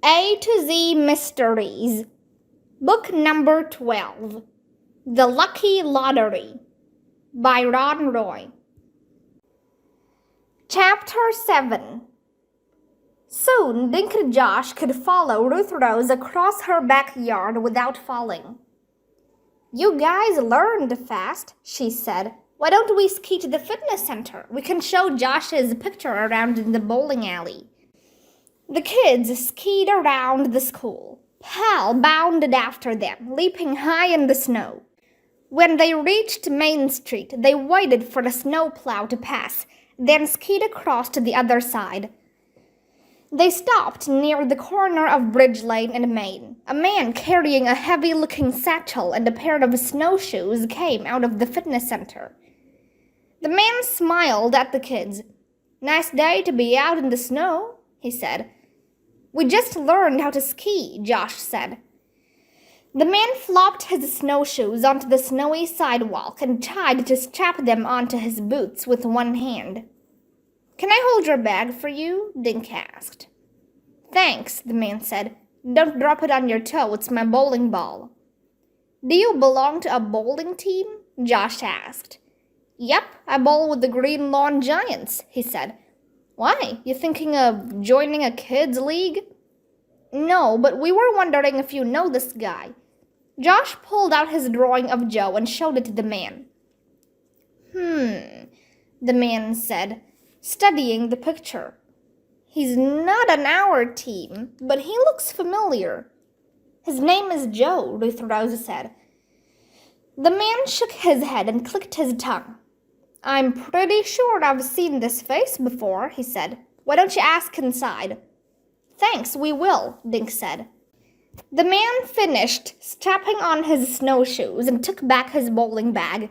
A to Z Mysteries, Book Number 12, The Lucky Lottery, by Ron Roy. Chapter 7. Soon, Dink and Josh could follow Ruth Rose across her backyard without falling. "You guys learned fast," she said. "Why don't we ski to the fitness center? We can show Josh's picture around in the bowling alley." The kids skied around the school. Pal bounded after them, leaping high in the snow. When they reached Main Street, they waited for the snowplow to pass, then skied across to the other side. They stopped near the corner of Bridge Lane and Main. A man carrying a heavy-looking satchel and a pair of snowshoes came out of the fitness center. The man smiled at the kids. "Nice day to be out in the snow," he said. "We just learned how to ski," Josh said. The man flopped his snowshoes onto the snowy sidewalk and tried to strap them onto his boots with one hand. "Can I hold your bag for you?" Dink asked. "Thanks," the man said. "Don't drop it on your toe, it's my bowling ball." "Do you belong to a bowling team?" Josh asked. "Yep, I bowl with the Green Lawn Giants," he said. "Why, you thinking of joining a kids' league?" "No, but we were wondering if you know this guy." Josh pulled out his drawing of Joe and showed it to the man. The man said, studying the picture. "He's not on our team, but he looks familiar." "His name is Joe," Ruth Rose said. The man shook his head and clicked his tongue. "I'm pretty sure I've seen this face before," he said. "Why don't you ask inside?" "Thanks, we will," Dink said. The man finished strapping on his snowshoes and took back his bowling bag.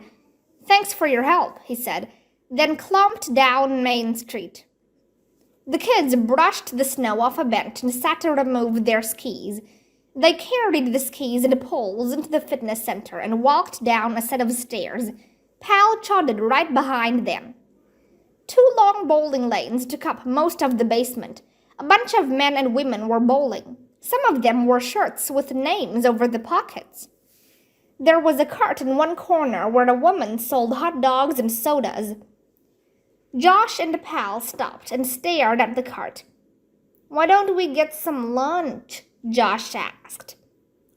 "Thanks for your help," he said, then clomped down Main Street. The kids brushed the snow off a bench and sat to remove their skis. They carried the skis and poles into the fitness center and walked down a set of stairs. Pal trotted right behind them. 2 long bowling lanes took up most of the basement. A bunch of men and women were bowling. Some of them wore shirts with names over the pockets. There was a cart in one corner where a woman sold hot dogs and sodas. Josh and Pal stopped and stared at the cart. "Why don't we get some lunch?" Josh asked.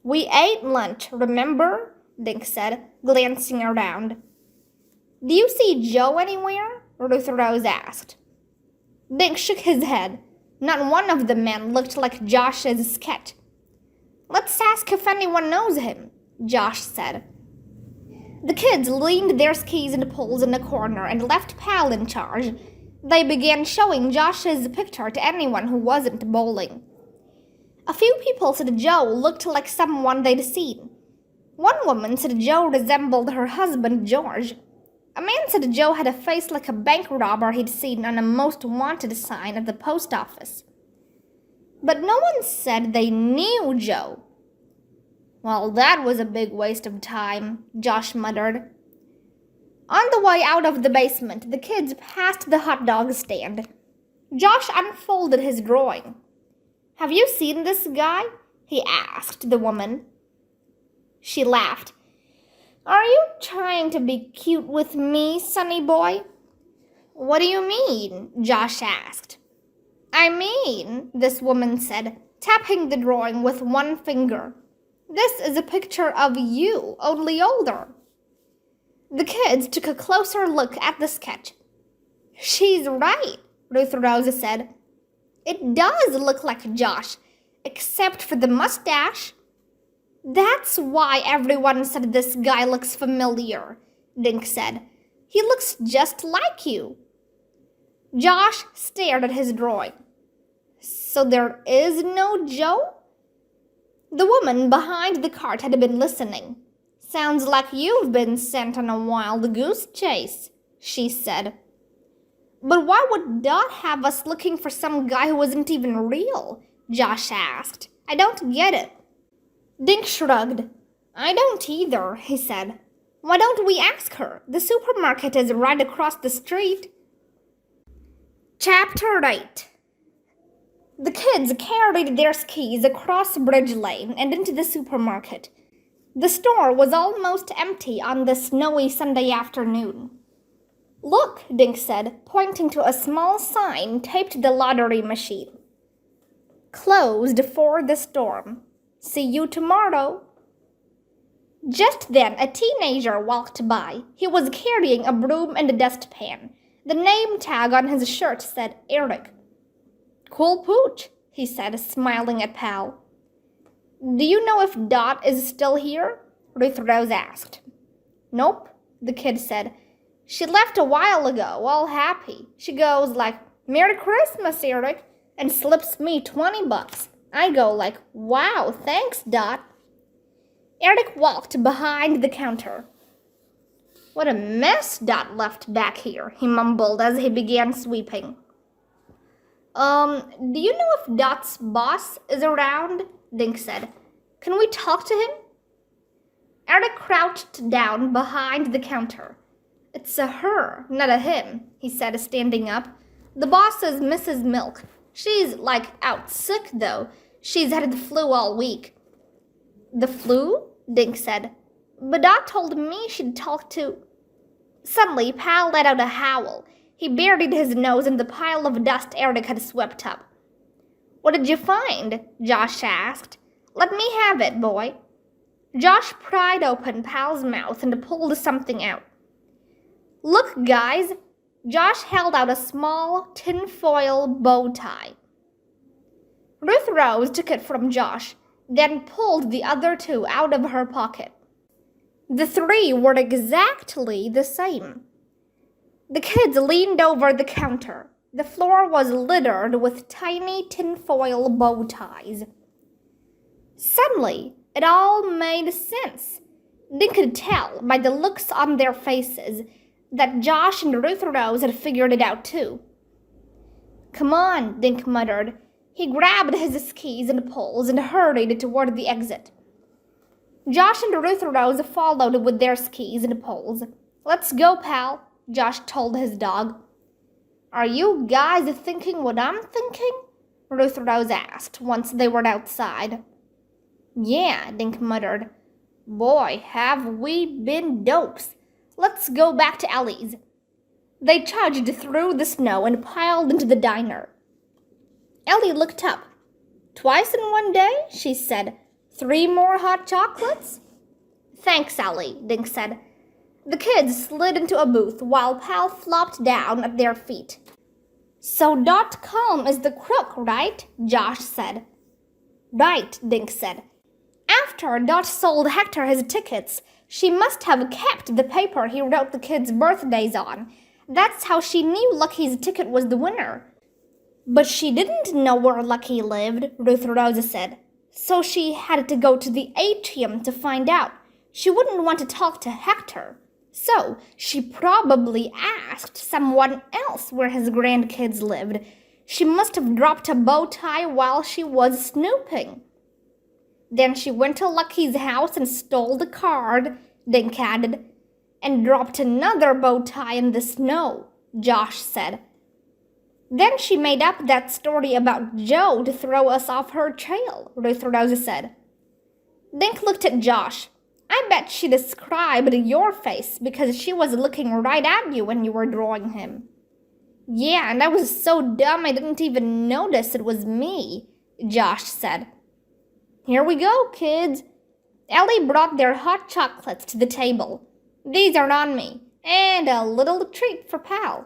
"We ate lunch, remember?" Dink said, glancing around. "Do you see Joe anywhere?" Ruth Rose asked. Dink shook his head. Not one of the men looked like Josh's sketch. "Let's ask if anyone knows him," Josh said. The kids leaned their skis and poles in a corner and left Pal in charge. They began showing Josh's picture to anyone who wasn't bowling. A few people said Joe looked like someone they'd seen. One woman said Joe resembled her husband, George. A man said Joe had a face like a bank robber he'd seen on a most wanted sign at the post office. But no one said they knew Joe. "Well, that was a big waste of time," Josh muttered. On the way out of the basement, the kids passed the hot dog stand. Josh unfolded his drawing. "Have you seen this guy?" he asked the woman. She laughed. "Are you trying to be cute with me, sonny boy?" "What do you mean?" Josh asked. "I mean," this woman said, tapping the drawing with one finger, "this is a picture of you, only older." The kids took a closer look at the sketch. "She's right," Ruth Rose said. "It does look like Josh, except for the mustache." "That's why everyone said this guy looks familiar," Dink said. "He looks just like you." Josh stared at his drawing. "So there is no Joe?" The woman behind the cart had been listening. "Sounds like you've been sent on a wild goose chase," she said. "But why would Dot have us looking for some guy who isn't even real?" Josh asked. "I don't get it." Dink shrugged. "I don't either," he said. "Why don't we ask her? The supermarket is right across the street." Chapter 8. The kids carried their skis across Bridge Lane and into the supermarket. The store was almost empty on this snowy Sunday afternoon. "Look," Dink said, pointing to a small sign taped to the lottery machine. "Closed for the storm. See you tomorrow." Just then, a teenager walked by. He was carrying a broom and a dustpan. The name tag on his shirt said Eric. "Cool pooch," he said, smiling at Pal. "Do you know if Dot is still here?" Ruth Rose asked. "Nope," the kid said. "She left a while ago, all happy. She goes like, 'Merry Christmas, Eric,' and slips me $20. I go like, 'Wow, thanks, Dot.'" Eric walked behind the counter. "What a mess Dot left back here," he mumbled as he began sweeping. Do you know if Dot's boss is around?" Dink said. "Can we talk to him?" Eric crouched down behind the counter. "It's a her, not a him," he said, standing up. "The boss is Mrs. Milk. She's, out sick, though. She's had the flu all week." "The flu?" Dink said. "But Dot told me she'd talk to—" Suddenly, Pal let out a howl. He buried his nose in the pile of dust Eric had swept up. "What did you find?" Josh asked. "Let me have it, boy." Josh pried open Pal's mouth and pulled something out. "Look, guys." Josh held out a small tinfoil bow tie. Ruth Rose took it from Josh, then pulled the other two out of her pocket. The three were exactly the same. The kids leaned over the counter. The floor was littered with tiny tinfoil bow ties. Suddenly, it all made sense. Dink could tell by the looks on their faces that Josh and Ruth Rose had figured it out too. "Come on," Dink muttered. He grabbed his skis and poles and hurried toward the exit. Josh and Ruth Rose followed with their skis and poles. "Let's go, Pal," Josh told his dog. "Are you guys thinking what I'm thinking?" Ruth Rose asked once they were outside. "Yeah," Dink muttered. "Boy, have we been dopes. Let's go back to Ellie's." They trudged through the snow and piled into the diner. Ellie looked up. "Twice in one day?" she said. "3 more hot chocolates?" "Thanks, Ellie," Dink said. The kids slid into a booth while Pal flopped down at their feet. "So Dot Calm is the crook, right?" Josh said. "Right," Dink said. "After Dot sold Hector his tickets, she must have kept the paper he wrote the kids' birthdays on. That's how she knew Lucky's ticket was the winner." "But she didn't know where Lucky lived," Ruth Rose said. "So she had to go to the atrium to find out. She wouldn't want to talk to Hector. So she probably asked someone else where his grandkids lived. She must have dropped a bow tie while she was snooping." "Then she went to Lucky's house and stole the card," Dink added. "And dropped another bow tie in the snow," Josh said. "Then she made up that story about Joe to throw us off her trail," Ruth Rose said. Dink looked at Josh. "I bet she described your face because she was looking right at you when you were drawing him." "Yeah, and I was so dumb I didn't even notice it was me," Josh said. "Here we go, kids." Ellie brought their hot chocolates to the table. "These are on me, and a little treat for Pal."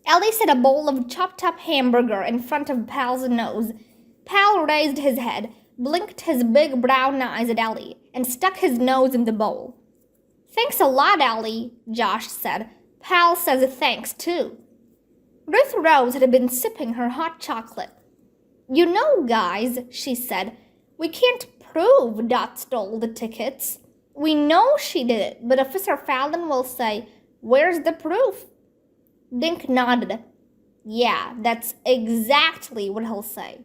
Ellie set a bowl of chopped-up hamburger in front of Pal's nose. Pal raised his head, blinked his big brown eyes at Ellie, and stuck his nose in the bowl. "Thanks a lot, Ellie," Josh said. "Pal says thanks, too." Ruth Rose had been sipping her hot chocolate. "You know, guys," she said, "we can't prove Dot stole the tickets. We know she did it, but Officer Fallon will say, 'Where's the proof?'" Dink nodded. "Yeah, that's exactly what he'll say."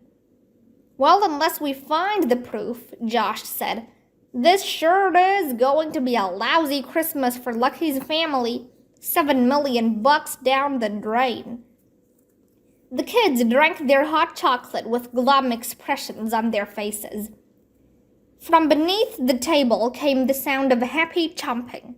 "Well, unless we find the proof," Josh said, "this sure is going to be a lousy Christmas for Lucky's family. $7 million down the drain." The kids drank their hot chocolate with glum expressions on their faces. From beneath the table came the sound of happy chomping.